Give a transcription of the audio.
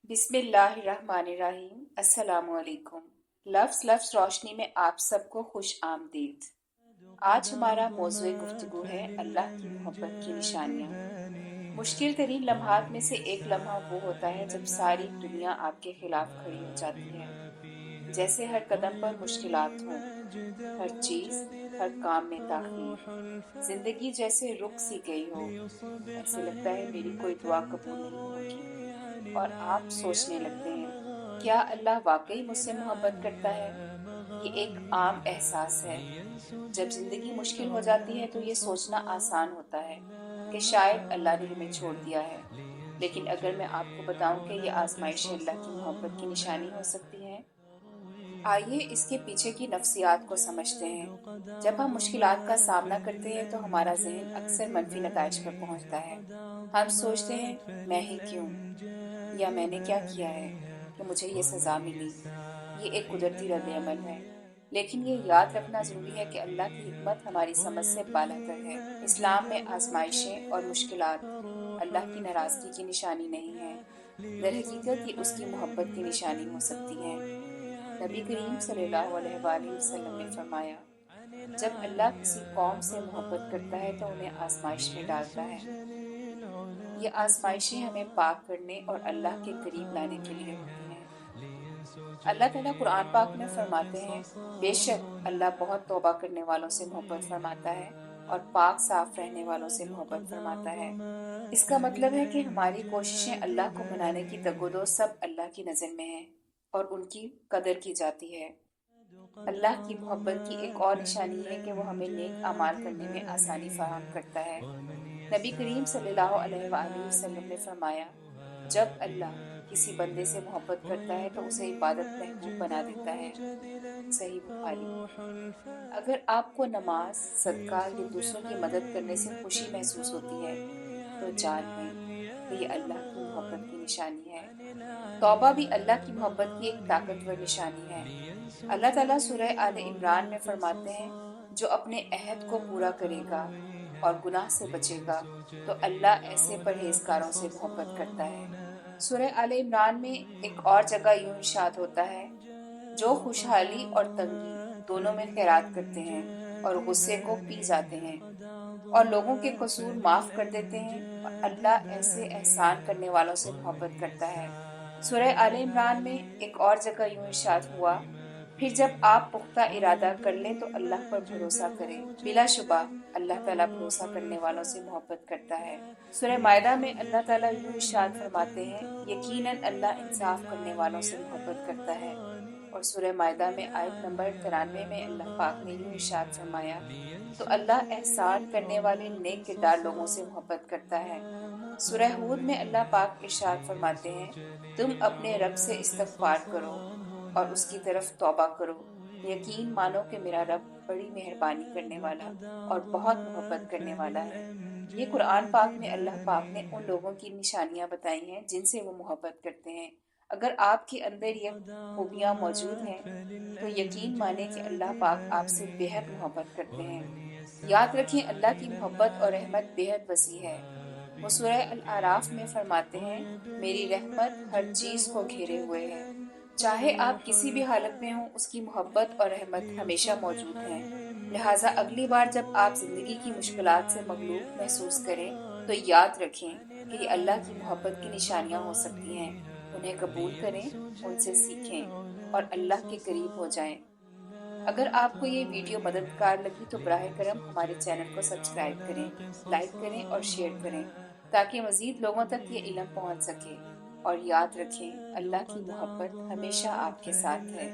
बिस्मिल्लाहिर्रहमानिर्रहीम। अस्सलामुअलैकुम। लफ्ज़ लफ्ज़ रोशनी में आप सबको खुश आमदीद। आज हमारा मौज़ूए गुफ्तगू है अल्लाह की मोहब्बत की निशानियाँ। मुश्किल तरीन लम्हात में से एक लम्हा वो होता है जब सारी दुनिया आपके खिलाफ खड़ी हो जाती है। जैसे हर कदम पर मुश्किलात हों, हर चीज़, हर काम में ताख़ीर, जिंदगी जैसे रुक सी गई हो। ऐसे लगता है मेरी कोई दुआ कबूल नहीं होगी और आप सोचने लगते हैं, क्या अल्लाह वाकई मुझसे मोहब्बत करता है? ये एक आम एहसास है। जब जिंदगी मुश्किल हो जाती है तो ये सोचना आसान होता है कि शायद अल्लाह ने हमें छोड़ दिया है। लेकिन अगर मैं आपको बताऊं कि ये आजमाइशें अल्लाह की मोहब्बत की निशानी हो सकती हैं, आइए इसके पीछे की नफ्सियात को समझते हैं। जब हम मुश्किलात का सामना करते हैं तो हमारा जहन अक्सर मनफी नताइज पर पहुंचता है। हम सोचते हैं, मैं ही क्यों, या मैंने क्या किया है कि मुझे ये सज़ा मिली। ये एक कुदरती रद्द-ए-अमल है। लेकिन ये याद रखना ज़रूरी है कि अल्लाह की हिकमत हमारी समझ से बालातर है। इस्लाम में आजमाइशें और मुश्किलात अल्लाह की नाराज़गी की निशानी नहीं है, दरहकीकत ये उसकी मोहब्बत की निशानी हो सकती हैं। नबी करीम सल्लल्लाहु अलैहि वसल्लम ने फरमाया, जब अल्लाह किसी कौम से मोहब्बत करता है तो उन्हें आजमाइश में डालता है। ये आजमाइशें हमें पाक करने और अल्लाह के करीब लाने के लिए होती हैं। अल्लाह ताला कुरान पाक में फरमाते हैं, बेशक अल्लाह बहुत तौबा करने वालों से मोहब्बत फरमाता है और पाक साफ रहने वालों से मोहब्बत फरमाता है। इसका मतलब है कि हमारी कोशिशें अल्लाह को मनाने की तगोदो सब अल्लाह की नज़र में है और उनकी कदर की जाती है। अल्लाह की मोहब्बत की एक और निशानी है कि वो हमें नेक अमाल करने में आसानी फराहम करता है। नबी करीम सल्लल्लाहु अलैहि वसल्लम ने फरमाया, जब अल्लाह किसी बंदे से मोहब्बत करता है तो उसे इबादत महबूब बना देता है। सही बुखारी। अगर आपको नमाज, सदका या दूसरों की मदद करने से खुशी महसूस होती है तो जान लें कि ये अल्लाह की मोहब्बत की निशानी है। तौबा भी अल्लाह की मोहब्बत की एक ताकतवर निशानी है। अल्लाह ताला सूरह आले इमरान में फरमाते हैं, जो अपने अहद को पूरा करेगा और गुनाह से बचेगा तो अल्लाह ऐसे परहेजगारों से मोहब्बत करता है। सूरह आले इमरान में एक और जगह यूं इरशाद होता है, जो खुशहाली और तंगी दोनों में खैरात करते हैं और गुस्से को पी जाते हैं और लोगों के कसूर माफ कर देते हैं और अल्लाह ऐसे एहसान करने वालों से मोहब्बत करता है। सूरह आले इमरान में एक और जगह यूं इरशाद हुआ, फिर जब आप पुख्ता इरादा कर लें तो अल्लाह पर भरोसा करें, बिलाशुबा अल्लाह ताला भरोसा करने वालों से मोहब्बत करता है। सूरह मायदा में अल्लाह ताला यूं इरशाद फरमाते हैं, यकीनन अल्लाह इंसाफ करने वालों से मोहब्बत करता है। और सूरह मायदा में आयत नंबर 93 में अल्लाह पाक ने यूं इरशाद फरमाया, तो अल्लाह एहसान करने वाले नेक किरदार लोगों से मोहब्बत करता है। सूरह हूद में अल्लाह पाक इरशाद फरमाते हैं, तुम अपने रब से इस्तगफार करो और उसकी तरफ तौबा करो, यकीन मानो कि मेरा रब बड़ी मेहरबानी करने वाला और बहुत मोहब्बत करने वाला है। ये कुरान पाक में अल्लाह पाक ने उन लोगों की निशानियां बताई हैं जिनसे वो मोहब्बत करते हैं। अगर आपके अंदर ये खूबियां मौजूद हैं तो यकीन माने कि अल्लाह पाक आपसे बेहद मोहब्बत करते हैं। याद रखें, अल्लाह की मोहब्बत और रहमत बेहद वसी है। वो सूरह अल आराफ में फरमाते हैं, मेरी रहमत हर चीज को घेरे हुए है। चाहे आप किसी भी हालत में हों, उसकी मोहब्बत और रहमत हमेशा मौजूद है। लिहाजा अगली बार जब आप जिंदगी की मुश्किलात से मगलूब महसूस करें तो याद रखें कि ये अल्लाह की मोहब्बत की निशानियां हो सकती हैं। उन्हें कबूल करें, उनसे सीखें और अल्लाह के करीब हो जाएं। अगर आपको ये वीडियो मददगार लगी तो बराह करम हमारे चैनल को सब्सक्राइब करें, लाइक करें और शेयर करें ताकि मज़ीद लोगों तक ये इल्म पहुंच सके। और याद रखें, अल्लाह की मोहब्बत हमेशा आपके साथ है।